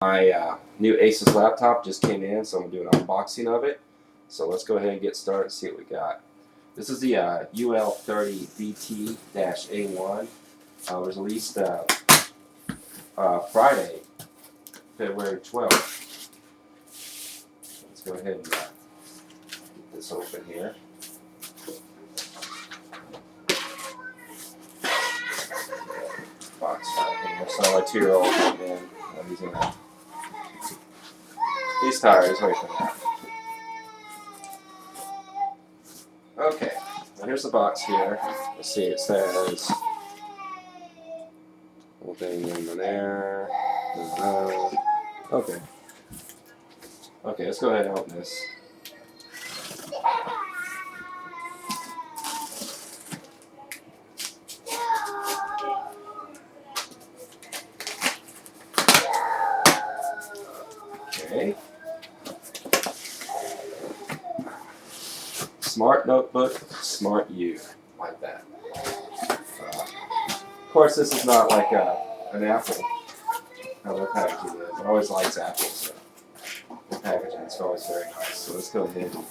My new Asus laptop just came in, so I'm going to do an unboxing of it. So let's go ahead and get started and see what we got. This is the UL30VT-A1. It was released Friday, February 12th. Let's go ahead and get this open here. Box opener. So my 2-year-old came in. He's in there. He's tired. He's waiting for that. Okay. Now here's the box here. Let's see. It says whole thing in there. Okay. Okay. Let's go ahead and open this. Okay. Smart notebook, smart you, like that. Of course, this is not like an Apple. How their packaging is. I always likes Apple, so the packaging is always very nice. So let's go ahead and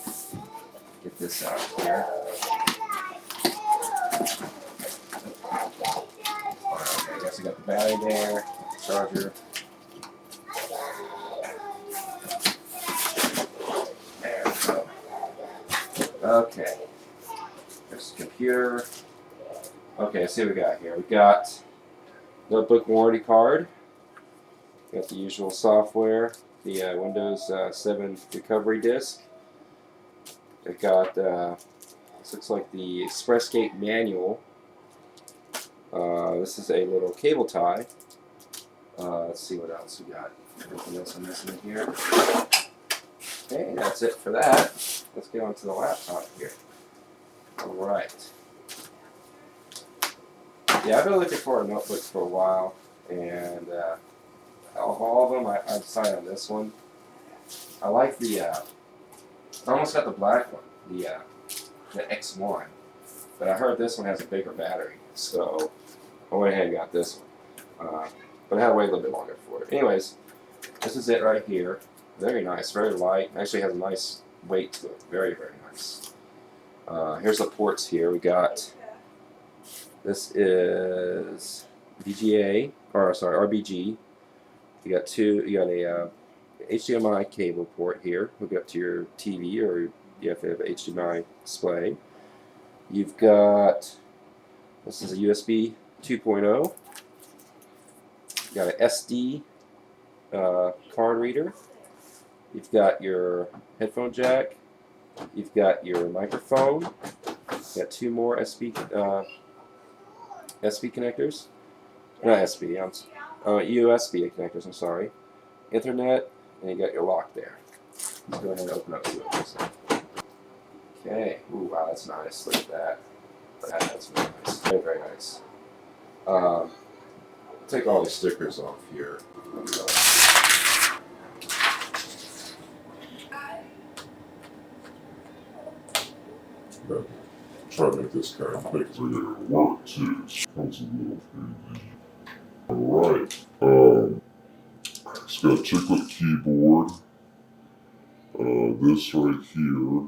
get this out here. I guess I got the battery there, charger. There we go. Okay. There's the computer. Okay, let's see what we got here. We got notebook warranty card. Got the usual software, the Windows 7 recovery disk. It got this looks like the ExpressGate manual. This is a little cable tie. Let's see what else we got. Anything else I'm missing in here? Okay, that's it for that. Let's get on to the laptop here. Alright. Yeah, I've been looking for a notebook for a while, and of all of them, I decided on this one. I like the, I almost got the black one, the X1, but I heard this one has a bigger battery, so I went ahead and got this one. But I had to wait a little bit longer for it. Anyways, this is it right here. Very nice, very light. Actually has a nice weight to it. Very, very nice. Here's the ports here. We got, this is RBG. You got a HDMI cable port here. Hook up to your TV, or you have to have an HDMI display. You've got, this is a USB 2.0. You got an SD card reader. You've got your headphone jack. You've got your microphone. You've got 2 more USB connectors. Not USB, USB connectors, I'm sorry. Ethernet, and you got your lock there. Let's go ahead and open up to it. Okay. Ooh, wow, that's nice. Look at that. That's very nice. Very, very nice. Take all the stickers off here. Try to make this kind of quick for your work too. Comes a little crazy. Alright. It's got a chiclet keyboard. This right here